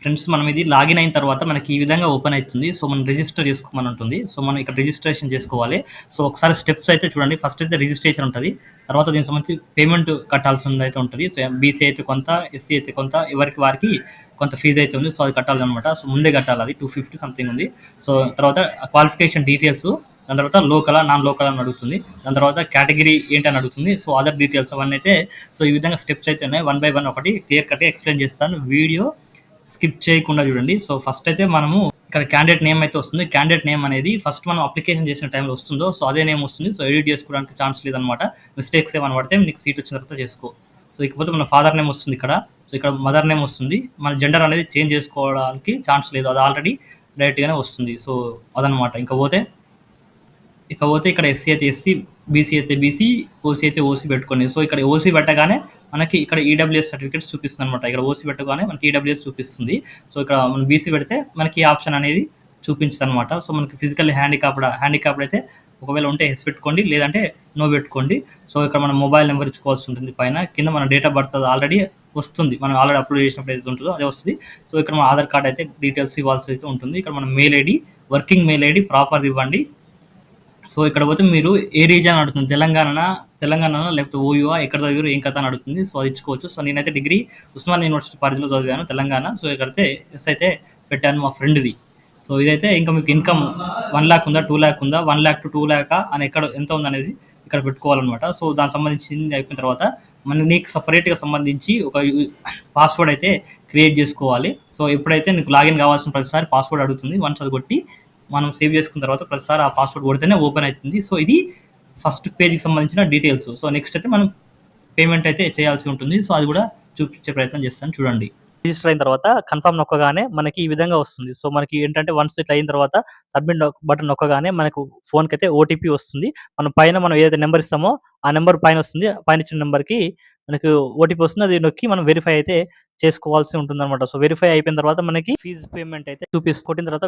Friends మనం ఇది login అయిన తర్వాత మనకి ఈ విధంగా ఓపెన్ అయితుంది. సో, మనం రిజిస్టర్ చేసుకోమని ఉంటుంది. సో, మనం ఇక్కడ రిజిస్ట్రేషన్ చేసుకోవాలి. సో, ఒకసారి స్టెప్స్ అయితే చూడండి. ఫస్ట్ అయితే రిజిస్ట్రేషన్ ఉంటది. తర్వాత దీనికి సంబంధించి పేమెంట్ కట్టాల్సిందైతే ఉంటది. సో, బీసీ అయితే కొంత, ఎస్సీ అయితే కొంత, ఎవరికి వారికి కొంత ఫీజ్ అయితే ఉంది. సో, అది కట్టాలనమాట. సో, ముందే కట్టాలి అది 250 సంథింగ్ ఉంది. సో, తర్వాత క్వాలిఫికేషన్ డీటెయిల్స్, దాని తర్వాత లోకలా, నాన్ లోకల్ అని అడుగుతుంది. దాని తర్వాత కేటగిరీ ఏంటని అడుగుతుంది. సో, అదర్ డీటెయిల్స్ అవన్నీ అయితే సో, ఈ విధంగా స్టెప్స్ అయితే ఉన్నాయి. వన్ బై వన్ ఒకటి క్లియర్ కట్‌గా ఎక్స్‌ప్లెయిన్ చేస్తాను. వీడియో స్కిప్ చేయకుండా చూడండి. సో, ఫస్ట్ అయితే మనము ఇక్కడ క్యాండిడేట్ నేమ్ అయితే వస్తుంది. క్యాండిడేట్ నేమ్ అనేది ఫస్ట్ మనం అప్లికేషన్ చేసిన టైంలో వస్తుందో, సో, అదే నేమ్ వస్తుంది. సో, ఎడిట్ చేసుకోవడానికి ఛాన్స్ లేదనమాట. మిస్టేక్స్ ఏమైనా పడితే నీకు సీట్ వచ్చిన తర్వాత చేసుకో. సో, ఇకపోతే మన ఫాదర్ నేమ్ వస్తుంది ఇక్కడ. సో, ఇక్కడ మదర్ నేమ్ వస్తుంది. మన జెండర్ అనేది చేంజ్ చేసుకోవడానికి ఛాన్స్ లేదు. అది ఆల్రెడీ డైరెక్ట్‌గానే వస్తుంది. సో, అదనమాట. ఇకపోతే ఇక్కడ ఎస్సీ అయితే ఎస్సీ, బీసీ అయితే బీసీ, ఓసీ అయితే ఓసీ పెట్టుకోండి. సో, ఇక్కడ ఓసీ పెట్టగానే మనకి ఇక్కడ ఈడబ్ల్యూఎస్ సర్టిఫికేట్స్ చూపిస్తుంది అనమాట. ఇక్కడ ఓసీ పెట్టగానే మనకి ఈడబ్ల్యూఎస్ చూపిస్తుంది. సో, ఇక్కడ మనం బీసీ పెడితే మనకి ఈ ఆప్షన్ అనేది చూపించదు అనమాట. సో, మనకి ఫిజికల్ హ్యాండిక్యాప్డ్ అయితే ఒకవేళ ఉంటే ఎస్ పెట్టుకోండి, లేదంటే నో పెట్టుకోండి. సో, ఇక్కడ మనం మొబైల్ నెంబర్ ఇచ్చుకోవాల్సి ఉంటుంది. పైన కింద మన డేట్ ఆఫ్ బర్త్ ఆల్రెడీ వస్తుంది. మనం ఆల్రెడీ అప్లోడ్ చేసినప్పుడు ఏదైతే ఉంటుందో అదే వస్తుంది. సో, ఇక్కడ మన ఆధార్ కార్డ్ అయితే డీటెయిల్స్ ఇవ్వాల్సి అయితే ఉంటుంది. ఇక్కడ మన mail ID, working mail ID properly ఇవ్వండి. సో, ఇక్కడ పోతే మీరు ఏ రీజియన్ అడుగుతుంది, తెలంగాణనా లేకపోతే ఓయూఆ, ఎక్కడ చదివారు, ఏం కథ అని అడుగుతుంది. సో, అది ఇచ్చుకోవచ్చు. సో, నేనైతే డిగ్రీ ఉస్మానియా యూనివర్సిటీ పరిధిలో చదివాను, తెలంగాణ. సో, ఇక్కడైతే ఎస్ అయితే పెట్టాను మా ఫ్రెండ్ది. సో, ఇదైతే ఇంకా మీకు ఇన్కమ్ 1,00,000 ఉందా, 2,00,000 ఉందా, 1,00,000 to 2,00,000 అని ఎక్కడ ఎంత ఉందనేది ఇక్కడ పెట్టుకోవాలన్నమాట. సో, దానికి సంబంధించింది అయిపోయిన తర్వాత నీకు సపరేట్గా సంబంధించి ఒక పాస్వర్డ్ అయితే క్రియేట్ చేసుకోవాలి. సో, ఎప్పుడైతే నీకు లాగిన్ కావాల్సిన ప్రతిసారి పాస్వర్డ్ అడుగుతుంది. వన్స్ అది కొట్టి మనం సేవ్ చేసుకున్న తర్వాత ప్రతిసారి ఆ పాస్వర్డ్ కొడితేనే ఓపెన్ అవుతుంది. సో, ఇది ఫస్ట్ పేజ్కి సంబంధించిన డీటెయిల్స్. సో, నెక్స్ట్ అయితే మనం పేమెంట్ అయితే చేయాల్సి ఉంటుంది. సో, అది కూడా చూపించే ప్రయత్నం చేస్తాను చూడండి. రిజిస్టర్ అయిన తర్వాత కన్ఫర్మ్ నొక్కగానే మనకి ఈ విధంగా వస్తుంది. సో, మనకి ఏంటంటే వన్స్ ఇట్లా అయిన తర్వాత సబ్మిట్ బటన్ నొక్కగానే మనకు ఫోన్కి అయితే ఓటీపీ వస్తుంది. మనం ఏదైతే నెంబర్ ఇస్తామో ఆ నెంబర్ పైన వస్తుంది. పైన ఇచ్చిన నెంబర్కి మనకు ఓటీపీ వస్తుంది. అది నొక్కి మనం వెరిఫై అయితే చేసుకోవాల్సి ఉంటుందన్నమాట. సో, వెరిఫై అయిపోయిన తర్వాత మనకి ఫీజ్ పేమెంట్ అయితే కొట్టిన తర్వాత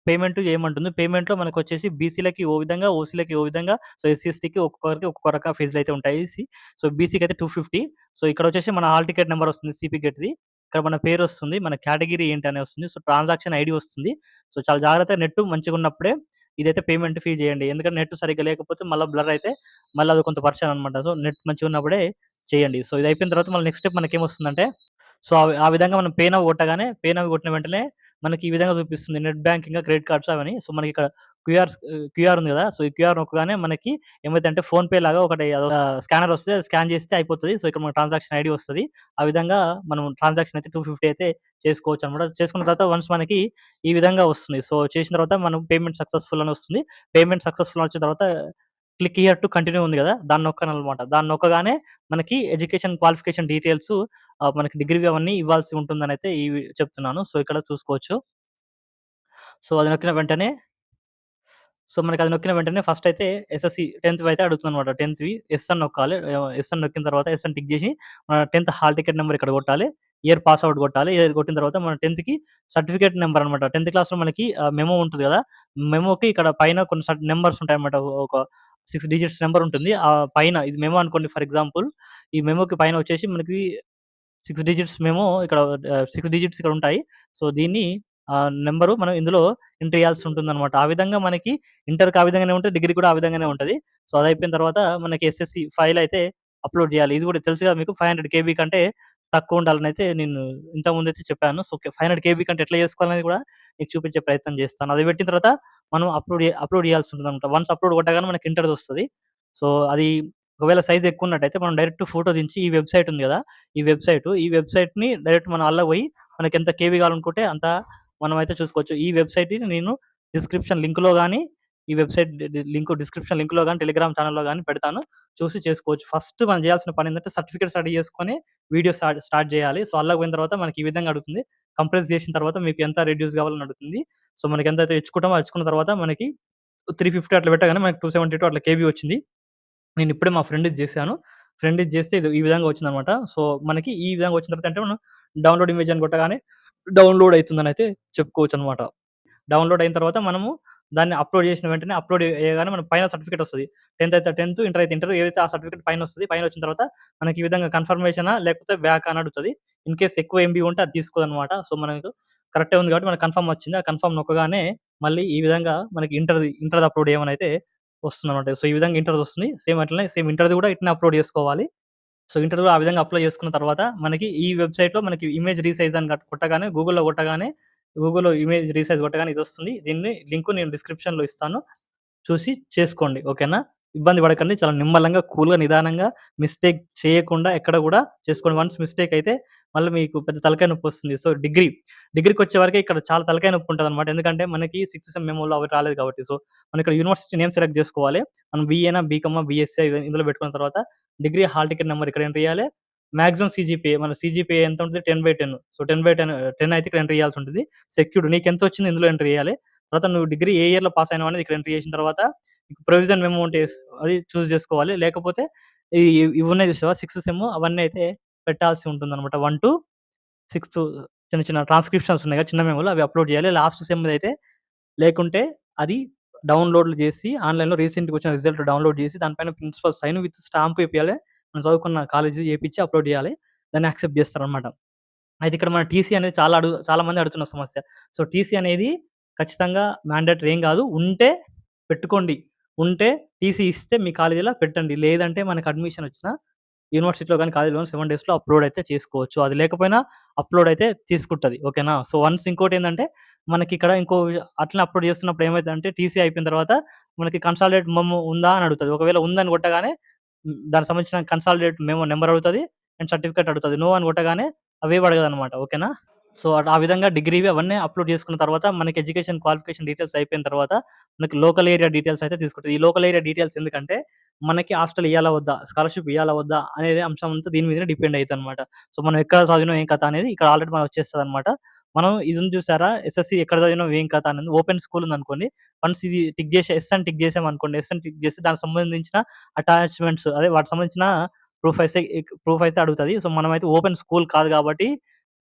పేమెంట్ చేయమంటుంది. పేమెంట్‌లో మనకొచ్చేసి బీసీలకి ఓ విధంగా, ఓసీలకి ఓ విధంగా, సో, ఎస్సీ, ఎస్టీకి ఒక్కొక్కరికి ఒక్కొక్క రక ఫీజులైతే ఉంటాయి. సో, బీసీకైతే 250. సో, ఇక్కడొచ్చేసి మన హాల్ టికెట్ నంబర్ వస్తుంది సిపి గేట్‌ది. ఇక్కడ మన పేరొస్తుంది. మన కేటగిరీ ఏంటని వస్తుంది. సో, ట్రాన్సాక్షన్ ఐడీ వస్తుంది. సో, చాలా జాగ్రత్తగా నెట్ మంచిగున్నప్పుడే ఇదైతే పేమెంట్ ఫీ చేయండి. ఎందుకంటే నెట్ సరిగ్గా లేకపోతే మళ్ళా బ్లర్ అయితే మళ్ళీ అది కొంత పరేషాన్ అనమాట. సో, నెట్ మంచిగున్నప్పుడే చేయండి. సో, ఇది అయిపోయిన తర్వాత మళ్ళీ నెక్స్ట్ స్టెప్ మనకేమొస్తుందంటే సో, ఆ విధంగా మనం పే నౌ కొట్టగానే కొట్టిన వెంటనే మనకి ఈ విధంగా చూపిస్తుంది. నెట్ బ్యాంకింగ్, క్రెడిట్ కార్డ్స్ అవని. సో, మనకి ఇక్కడ క్యూఆర్ ఉంది గదా! సో, ఈ క్యూఆర్ నొక్కగానే మనకి ఏమైద్దంటే ఫోన్‌పే లాగా ఒకటి అదొక స్కానర్ వస్తే స్కాన్ చేస్తే అయిపోతది. సో, ఇక్కడ మన ట్రాన్సాక్షన్ ఐడీ వస్తది. ఆ విధంగా మనం ట్రాన్సాక్షన్ అయితే 250 అయితే చేసుకోవచ్చనమాట. చేసుకున్న తర్వాత వన్స్ మనకి ఈ విధంగా వస్తుంది. సో, చేసిన తర్వాత మనం పేమెంట్ సక్సెస్‌ఫుల్ అని వస్తుంది. పేమెంట్ సక్సెస్‌ఫుల్ అని వచ్చిన తర్వాత క్లిక్ హియర్ టు కంటిన్యూ ఉంది గదా! దాన్ని నొక్కాలనమాట. దాన్ని నొక్కగానే మనకి ఎడ్యుకేషన్ క్వాలిఫికేషన్ డీటెయిల్స్ మనకి డిగ్రీవి అవన్నీ ఇవ్వాల్సి ఉంటుందనైతే చెప్తున్నాను. సో, ఇక్కడ చూసుకోవచ్చు. సో, అది నొక్కిన వెంటనే మనకది నొక్కిన వెంటనే ఫస్ట్ అయితే ఎస్ఎస్‌సి 10థ్ అయితే అడుగుతుందనమాట. 10థ్‌వి ఎస్ అని నొక్కాలి. ఎస్ అని నొక్కిన తర్వాత ఎస్ అని టిక్ జేసి మన 10థ్ హాల్ టికెట్ నంబర్ ఇక్కడ కొట్టాలి. ఇయర్ పాస్‌వర్డ్ కొట్టాలి. ఇయర్ కొట్టిన తర్వాత మన 10థ్‌కి సర్టిఫికేట్ నంబర్ అనమాట. 10థ్ క్లాస్‌లో మనకి మెమో ఉంటది గదా! మెమోకి ఇక్కడ పైన కొన్ని నంబర్స్ ఉంటాయన్నమాట. ఒక 6 డిజిట్స్ నంబర్ ఉంటుంది. పైన ఇది మెమో అనుకోండి ఫర్ ఎగ్జాంపుల్. ఈ మెమోకి పైన వచ్చేసి మనకి 6 డిజిట్స్ ఇక్కడ 6 డిజిట్స్ ఇక్కడ ఉంటాయి. సో, దీన్ని నంబరు మనం ఇందులో ఎంటర్ చేయాల్సి ఉంటుందనమాట. ఆ విధంగా మనకి ఇంటర్‌కి ఆ విధంగానే ఉంటది. డిగ్రీ కూడా ఆ విధంగానే ఉంటది. సో, అదయిపోయిన తర్వాత మనకి ఎస్ఎస్‌సి ఫైల్ అయితే అప్‌లోడ్ చేయాలి. ఇది కూడా తెలుసు కదా మీకు 500 కేబీ కంటే తక్కువ ఉండాలనైతే నేను ఇంతకుముందైతే చెప్పాను. సో, 500 కేబీ కంటే ఎట్లా చేసుకోవాలనేది కూడా మీకు చూపించే ప్రయత్నం చేస్తాను. అది పెట్టిన తర్వాత మనం అప్‌లోడ్ చేయాల్సి ఉంటుందనమాట. వన్స్ అప్‌లోడ్ కొట్టగానే మనకి ఇంటర్‌దొస్తది. సో, అది ఒకవేళ సైజ్ ఎక్కువున్నట్టయితే మనం డైరెక్ట్ ఫోటో దించి ఈ వెబ్‌సైట్ ఉంది గదా! ఈ వెబ్‌సైట్‌ని డైరెక్ట్ మనం అల్ల పోయి మనకెంత కేబీ కావాలనుకుంటే అంత మనమైతే చూసుకోవచ్చు. ఈ వెబ్‌సైట్‌ని నేను డిస్క్రిప్షన్ లింక్‌లో గాని, ఈ వెబ్‌సైట్ డిస్క్రిప్షన్ లింక్‌లో గాని, టెలిగ్రామ్ ఛానెల్‌లో గాని పెడతాను. చూసి చేసుకోవచ్చు. ఫస్ట్ మనం చేయాల్సిన పనేంటంటే సర్టిఫికేట్స్ రెడీ చేసుకొని వీడియో స్టార్ట్ చేయాలి. సో, అల్లకు పోయిన తర్వాత మనకి ఈ విధంగా అడుగుతుంది. కంప్రెస్ చేసిన తర్వాత మీకు ఎంత రెడ్యూస్ కావాలని అడుగుతుంది. సో, మనకి ఎంతైతే ఇచ్చుకుంటామో ఇచ్చుకున్న తర్వాత మనకి 350 అట్లా పెట్టగానే మనకి 272 అట్లా కేబీ వచ్చింది. నేనిప్పుడే మా ఫ్రెండ్‌ది జేశాను. ఫ్రెండ్‌ది జేస్తే ఇది ఈ విధంగా వచ్చిందనమాట. సో, మనకి ఈ విధంగా వచ్చిన తర్వాత అంటే మనం డౌన్‌లోడ్ ఇమేజ్ అని కొట్టగానే డౌన్‌లోడ్ అయితుందనైతే చెప్పుకోవచ్చనమాట. డౌన్‌లోడ్ అయిన తర్వాత మనము దాన్ని అప్‌లోడ్ చేసిన వెంటనే అప్‌లోడ్ చేయగానే మనకు పైన సర్టిఫికేట్ వస్తది. 10థ్ అయితే 10థ్, ఇంటర్ అయితే ఇంటర్ ఏదైతే ఆ సర్టిఫికేట్ పైనొస్తది. పైనొచ్చిన తర్వాత మనకి ఈ విధంగా కన్ఫర్మేషనా లేకపోతే బ్యాకా అని అడుగుతది. ఇన్ కేస్ ఎక్కువ ఎంబీ ఉంటే అది తీసుకోదనమాట. సో, మనకు కరెక్టే ఉంది కాబట్టి మనకు కన్ఫర్మ్ వచ్చింది. ఆ కన్ఫర్మ్ నొక్కగానే మళ్ళీ ఈ విధంగా మనకి ఇంటర్‌ది అప్‌లోడ్ చేయమనైతే వస్తుందనమాట. సో, ఈ విధంగా ఇంటర్‌ది వస్తుంది. సేమ్ అట్లనే సేమ్ ఇంటర్‌ది కూడా ఇట్లనే అప్‌లోడ్ చేసుకోవాలి. సో, ఇంటర్వ్యూ ఆ విధంగా అప్లై చేసుకున్న తర్వాత మనకి ఈ వెబ్‌సైట్‌లో మనకి ఇమేజ్ రీసైజ్ అని కొట్టగానే గూగుల్‌లో ఇమేజ్ రీసైజ్ కొట్టగానే ఇదొస్తుంది. దీన్ని లింక్ నేను డిస్క్రిప్షన్‌లో ఇస్తాను. చూసి చేసుకోండి. ఓకేనా? ఇబ్బంది పడకండి. చాలా నిమ్మలంగా, కూల్‌గా, నిదానంగా మిస్టేక్ చేయకుండా ఎక్కడ గూడా చేసుకోండి. వన్స్ మిస్టేక్ అయితే మళ్ళీ మీకు పెద్ద తలకాయ నొప్పొస్తుంది. సో, డిగ్రీకొచ్చే వరకే ఇక్కడ చాలా తలకాయ నొప్పి ఉంటదనమాట. ఎందుకంటే మనకి సిక్స్త్ సెమ్ మెమోలో అవి రాలేదు కాబట్టి. సో, మనం ఇక్కడ యూనివర్సిటీ నేమ్ సెలెక్ట్ జేసుకోవాలి. మనం బీఏనా, బీకామా, బీఎస్సీ ఇందులో పెట్టుకున్న తర్వాత డిగ్రీ హాల్ టికెట్ నంబర్ ఇక్కడ ఎంటర్ చేయాలి. మాక్సిమం సీజీపీఏ మన సీజీపీఏ ఎంత ఉంటది? 10/10. సో, 10/10 10 అయితే ఇక్కడ ఎంటర్ చేయాల్సుంటది. సెక్యూర్డ్ నీకెంతొచ్చిందో ఇందులో ఎంటర్ చేయాలి. తర్వాత నువ్వు డిగ్రీ ఏ ఇయర్‌లో పాస్ అయినావు అనేది ఇక్కడ ఎంటర్ చేసిన తర్వాత ప్రొవిజన్ మెమో ఉంటే అది చూజ్ చేసుకోవాలి. లేకపోతే ఈ ఇవున్నాయి చూసావా? సిక్స్త్ సెమ్ అవన్నీ అయితే పెట్టాల్సి ఉంటుందనమాట. 1-6 చిన్న చిన్న ట్రాన్స్‌క్రిప్షన్స్ ఉన్నాయి కదా! చిన్న మెమోలు అవి అప్‌లోడ్ చేయాలి. లాస్ట్ సెమ్‌దయితే లేకుంటే అది డౌన్‌లోడ్‌లు చేసి ఆన్‌లైన్‌లో రీసెంట్‌గొచ్చిన రిజల్ట్ డౌన్‌లోడ్ చేసి దానిపైన ప్రిన్సిపల్ సైన్ విత్ స్టాంప్ ఏపియాలి. మనం చదువుకున్న కాలేజీ ఏపిచ్చి అప్‌లోడ్ చేయాలి. దాన్ని యాక్సెప్ట్ చేస్తారనమాట. అయితే ఇక్కడ మన టీసీ అనేది చాలా మంది అడుగుతున్న సమస్య. సో, టీసీ అనేది ఖచ్చితంగా మ్యాండేటరీ ఏం గాదు. ఉంటే పెట్టుకోండి. ఉంటే టీసీ ఇస్తే మీ కాలేజీలో పెట్టండి. లేదంటే మనకు అడ్మిషన్ వచ్చిన యూనివర్సిటీలో గాని, కాలేజ్‌లో గాని 7 డేస్‌లో అప్‌లోడ్ అయితే చేసుకోవచ్చు. అది లేకపోయినా అప్‌లోడ్ అయితే తీసుకుంటది. ఓకేనా? సో, వన్స్ ఇంకోటేందంటే మనకిక్కడ అట్లనే అప్‌లోడ్ చేస్తున్నప్పుడు ఏమైతదంటే టీసీ అయిపోయిన తర్వాత మనకి కన్సాలిడేట్ మెమో ఉందా అని అడుగుతది. ఒకవేళ ఉందని కొట్టగానే దానికి సంబంధించిన కన్సాలిడేట్ మెమో నంబర్ అడుగుతది. అండ్ సర్టిఫికేట్ అడుగుతది. నో అని కొట్టగానే అవేవి అడగదనమాట. ఓకేనా? సో, ఆ విధంగా డిగ్రీవి అవన్నీ అప్‌లోడ్ చేసుకున్న తర్వాత మనకి ఎడ్యుకేషన్ క్వాలిఫికేషన్ డీటెయిల్స్ అయిపోయిన తర్వాత మనకి లోకల్ ఏరియా డీటెయిల్స్ అయితే తీసుకుంటది. ఈ లోకల్ ఏరియా డీటెయిల్స్ ఎందుకంటే మనకి హాస్టల్ ఇయ్యాలా వద్దా? స్కాలర్‌షిప్ ఇయ్యాలా వద్దా? అనేది అంశం అంతా దీని మీదనే డిపెండ్ అయిద్దనమాట. సో, మనం ఎక్కడ చదివినాం ఏం కథ అనేది ఇక్కడ ఆల్రెడీ మనకు వచ్చేస్తదనమాట. మనం ఇది ఉంది చూసారా? ఎస్ఎస్‌సి ఎక్కడ చదివినాం ఏం కథ అనేది ఓపెన్ స్కూల్ ఉందనుకోండి. వన్స్ ఇది టిక్ చేసి యెస్ అని టిక్ చేసామనుకోండి. యెస్ అని టిక్ చేస్తే దానికి సంబంధించిన అటాచ్‌మెంట్స్ అదే వాటికి సంబంధించిన ప్రూఫ్ అయితే అడుగుతది. సో, మనమైతే ఓపెన్ స్కూల్ కాదు కాబట్టి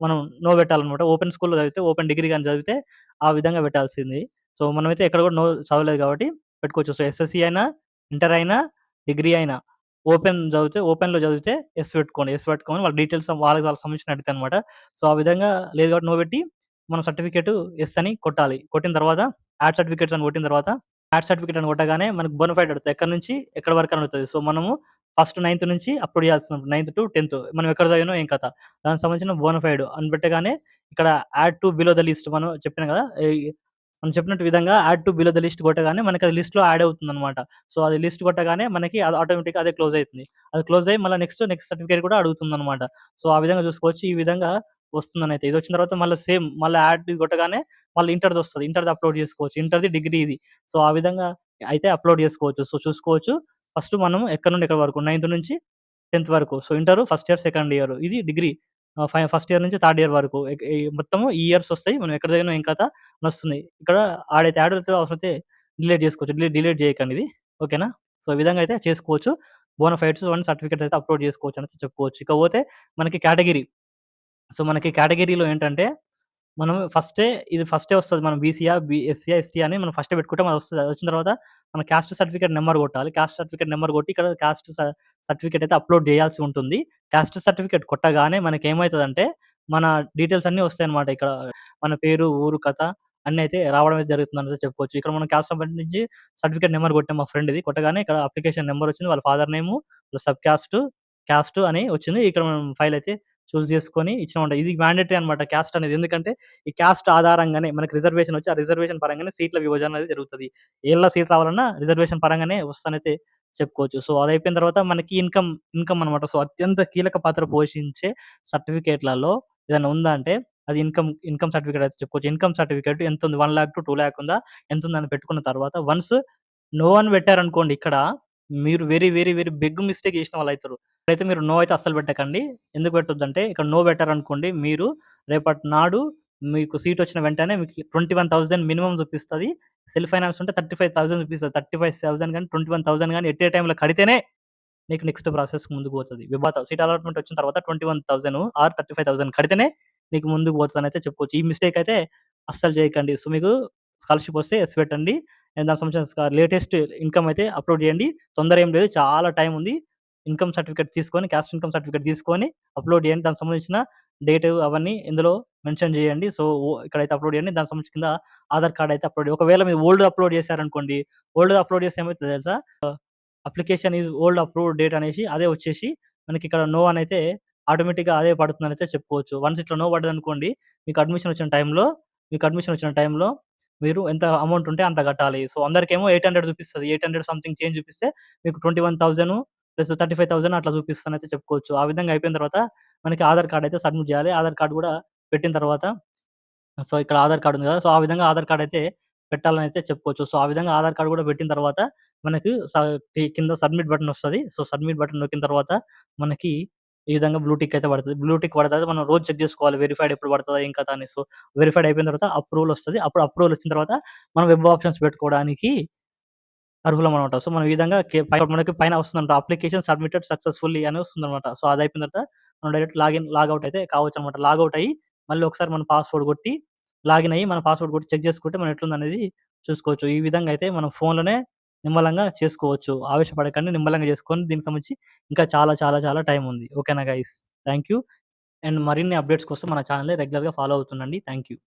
మనం నో పెట్టాలనమాట. ఓపెన్ స్కూల్‌లో చదివితే, ఓపెన్ డిగ్రీ గాని చదివితే ఆ విధంగా పెట్టాల్సింది. సో, మనమైతే ఎక్కడ కూడా నో చదవలేదు కాబట్టి పెట్టుకోవచ్చు. సో, ఎస్ఎస్‌సి అయినా, ఇంటర్ అయినా, డిగ్రీ అయినా ఓపెన్‌లో చదివితే యెస్ పెట్టుకోండి. యెస్ పెట్టుకొని వాళ్ళ డీటెయిల్స్ వాళ్ళకి సంబంధించినయి అడుగుతాయనమాట. సో, ఆ విధంగా లేదు కాబట్టి నో పెట్టి మనం సర్టిఫికేట్ యెస్ అని కొట్టాలి. కొట్టిన తర్వాత యాడ్ సర్టిఫికేట్స్ అని కొట్టిన తర్వాత యాడ్ సర్టిఫికేట్ అని కొట్టగానే మనకు బోనఫైడ్ అడుగుతది. ఎక్కడి నుంచి ఎక్కడి వరకు అని అడుగుతది. సో, మనము ఫస్ట్ నైన్త్ నుంచి అప్‌లోడ్ చేయాల్సింది. 9-10 మనం ఎక్కడ చదివినాం ఏం కథ. దానికి సంబంధించిన బోనఫైడ్ అని పెట్టగానే ఇక్కడ add to below the list మనం చెప్పాను కదా! మనం చెప్పినట్టు విధంగా add to below the list కొట్టగానే మనకి అది లిస్ట్‌లో యాడ్ అవుతుందనమాట. సో, అది లిస్ట్ కొట్టగానే మనకి అది ఆటోమేటిక్‌గా అదే క్లోజ్ అయితుంది. అది క్లోజ్ అయ్యి మళ్ళా నెక్స్ట్ సర్టిఫికేట్ కూడా అడుగుతుందనమాట. సో, ఆ విధంగా చూసుకోవచ్చు. ఈ విధంగా వస్తుందనైతే. ఇదొచ్చిన తర్వాత మళ్ళా యాడ్ ఇది కొట్టగానే మళ్ళీ ఇంటర్‌దొస్తది. ఇంటర్‌ది అప్‌లోడ్ చేసుకోవచ్చు. ఇంటర్‌ది, డిగ్రీది. సో, ఆ విధంగా అయితే అప్‌లోడ్ చేసుకోవచ్చు. సో, చూసుకోవచ్చు. ఫస్ట్ మనం ఎక్కడి నుండి ఎక్కడి వరకు 9థ్ నుంచి 10థ్ వరకు. So, inter first year, second year. ఇది డిగ్రీ ఫస్ట్ ఇయర్ నుంచి థర్డ్ ఇయర్ వరకు. ఈ మొత్తము ఈ ఇయర్స్ ఒస్తాయి. మనం ఎక్కడ చదివినాం ఏం కథ అనొస్తుంది. ఇక్కడ యాడ్ అవుతదో అవసరమైతే డిలీట్ జేసుకోవచ్చు. డిలీట్ జేయకండి ఇది. ఓకేనా? సో, ఈ విధంగా అయితే చేసుకోవచ్చు. బోనఫైడ్స్ సర్టిఫికేట్స్ అయితే అప్‌లోడ్ చేసుకోవచ్చనైతే చెప్పుకోవచ్చు. ఇకపోతే మనకి కేటగిరీ. సో, మనకి కేటగిరీలో ఏంటంటే మనం ఫస్టే వస్తది. మనం బీసీయా, ఎస్సీయా, ఎస్టీ అని మనం ఫస్టే పెట్టుకుంటే మనకొస్తది. అదొచ్చిన తర్వాత మన క్యాస్ట్ సర్టిఫికేట్ నంబర్ కొట్టాలి. క్యాస్ట్ సర్టిఫికేట్ నంబర్ కొట్టి ఇక్కడ సర్టిఫికేట్ అయితే అప్‌లోడ్ చేయాల్సి ఉంటుంది. క్యాస్ట్ సర్టిఫికేట్ కొట్టగానే మనకేమైతదంటే మన డీటెయిల్స్ అన్నీ వస్తాయన్నమాట. ఇక్కడ మన పేరు, ఊరు, కథ అన్నీ అయితే రావడం అయితే జరుగుతుందనేది చెప్పుకోవచ్చు. ఇక్కడ మనం క్యాస్ట్ సంబంధించి సర్టిఫికేట్ నంబర్ కొట్టాం మా ఫ్రెండ్‌ది. కొట్టగానే ఇక్కడ అప్లికేషన్ నంబర్ వచ్చింది. వాళ్ళ ఫాదర్ నేము, వాళ్ళ సబ్ క్యాస్ట్ అని వచ్చింది. ఇక్కడ మనం ఫైల్ అయితే చూజ్ చేసుకొని ఇచ్చినామంట. ఇది మ్యాండేటరీ అన్నమాట క్యాస్ట్ అనేది. ఎందుకంటే ఈ క్యాస్ట్ ఆధారంగానే మనకి రిజర్వేషన్ వచ్చి, ఆ రిజర్వేషన్ పరంగానే సీట్ల విభజన అనేది జరుగుతది. ఏళ్ళ సీట్ రావాలన్నా రిజర్వేషన్ పరంగానే వస్తదనైతే చెప్పుకోవచ్చు. సో, అదయిపోయిన తర్వాత మనకి ఇన్‌కమ్ అనమాట. సో, అత్యంత కీలక పాత్ర పోషించే సర్టిఫికేట్‌లలో ఏదైనా ఉందా అంటే అది ఇన్‌కమ్ సర్టిఫికేట్ అయితే చెప్పుకోవచ్చు. ఇన్‌కమ్ సర్టిఫికేట్ ఎంతుంది? 1,00,000-2,00,000 ఉందా? ఎంతుందని పెట్టుకున్న తర్వాత వన్స్ నో అని పెట్టారనుకోండి ఇక్కడ మీరు very, very, very big mistake చేసిన వాళ్ళైతారు. ఇక్కడైతే మీరు నో అయితే అస్సలు పెట్టకండి. ఎందుకు పెట్టొద్దంటే ఇక్కడ నో పెట్టారనుకోండి మీరు రేపటి నాడు మీకు సీటొచ్చిన వెంటనే మీకు 21,000 మినిమమ్ చూపిస్తది. సెల్ఫ్ ఫైనాన్స్ ఉంటే 35,000 చూపిస్తది. 35,000 గాని, 21,000 గాని ఎట్ ఏ టైమ్‌లో కడితేనే నీకు నెక్స్ట్ ప్రాసెస్ ముందుకు పోతది. సీట్ అలాట్‌మెంట్ వచ్చిన తర్వాత 21,000 ఆర్ 35,000 కడితేనే నీకు ముందుకు పోతదనైతే చెప్పుకోవచ్చు. ఈ మిస్టేక్ అయితే అస్సలు చేయకండి. సో, మీకు స్కాలర్‌షిప్ వస్తే యెస్ పెట్టండి. అండ్ దానికి సంబంధించిన లేటెస్ట్ ఇన్‌కమ్ అయితే అప్‌లోడ్ చేయండి. తొందర ఏం లేదు. చాలా టైం ఉంది. ఇన్‌కమ్ సర్టిఫికేట్ తీసుకొని, క్యాస్ట్ ఇన్‌కమ్ సర్టిఫికేట్ తీసుకొని అప్‌లోడ్ చేయండి. దానికి సంబంధించిన డేట్ అవన్నీ ఇందులో మెన్షన్ చేయండి. సో, ఇక్కడైతే అప్‌లోడ్ చేయండి. దానికి సంబంధించి కింద ఆధార్ కార్డ్ అయితే అప్‌లోడ్ ఒకవేళ మీరు ఓల్డ్ అప్‌లోడ్ చేశారనుకోండి, ఓల్డ్ అప్‌లోడ్ చేస్తే ఏమైతదో తెలుసా? Application is old approved date అనేసి అదే వచ్చేసి మనకిక్కడ నో అనైతే ఆటోమేటిక్‌గా అదే పడుతుందనైతే చెప్పుకోవచ్చు. వన్స్ ఇట్లా నో పడ్డదనుకోండి, మీకు అడ్మిషన్ వచ్చిన టైంలో మీకు అడ్మిషన్ వచ్చిన టైంలో మీరు ఎంత అమౌంట్ ఉంటే అంత కట్టాలి. సో, అందరికేమో 800 చూపిస్తది. 800 సంథింగ్ చేంజ్ చూపిస్తే మీకు 21,000 ప్లస్ 35,000 అట్లా చూపిస్తదనైతే చెప్పుకోవచ్చు. ఆ విధంగా అయిపోయిన తర్వాత మనకి ఆధార్ కార్డ్ అయితే సబ్మిట్ చేయాలి. ఆధార్ కార్డ్ కూడా పెట్టిన తర్వాత సో, ఇక్కడ ఆధార్ కార్డ్ ఉంది కదా! సో, ఆ విధంగా ఆధార్ కార్డ్ అయితే పెట్టాలనైతే చెప్పుకోవచ్చు. సో, ఆ విధంగా ఆధార్ కార్డ్ కూడా పెట్టిన తర్వాత మనకు కింద సబ్మిట్ బటన్ వస్తది. సో, సబ్మిట్ బటన్ నొక్కిన తర్వాత మనకి ఈ విధంగా బ్లూ టిక్ అయితే పడతది. బ్లూ టిక్ పడిన తర్వాత మనం రోజు చెక్ చేసుకోవాలి. వెరిఫైడ్ ఎప్పుడు పడతదా? ఏం కథ అని. సో, వెరిఫైడ్ అయిపోయిన తర్వాత అప్రూవల్ వస్తది. అప్పుడు అప్రూవల్ వచ్చిన తర్వాత మనం వెబ్ ఆప్షన్స్ పెట్టుకోవడానికి అర్హులమనమాట. సో, మనం ఈ విధంగా మనకి పైన వస్తుందన్నమాట. అప్లికేషన్ సబ్మిటెడ్ సక్సెస్‌ఫుల్లీ అని వస్తుందన్నమాట. సో, అదయిపోయిన తర్వాత మనం డైరెక్ట్ లాగౌట్ అయితే కావచ్చనమాట. లాగౌట్ అయ్యి మళ్ళీ ఒకసారి మన పాస్వర్డ్ కొట్టి లాగిన్ అయ్యి మన పాస్వర్డ్ కొట్టి చెక్ చేసుకుంటే మనం ఎట్లుందనేది చూసుకోవచ్చు. ఈ విధంగా అయితే మనం ఫోన్‌లోనే నిమ్మలంగా చేసుకోవచ్చు. ఆవేశపడకండి. నిమ్మలంగా చేసుకోండి. దీనికి సంబంధించి ఇంకా చాలా చాలా చాలా టైం ఉంది. ఓకేనా గైస్? Thank you. అండ్ మరిన్ని అప్‌డేట్స్ కోసం మన ఛానెల్‌ని రెగ్యులర్‌గా ఫాలో అవుతుండండి. Thank you.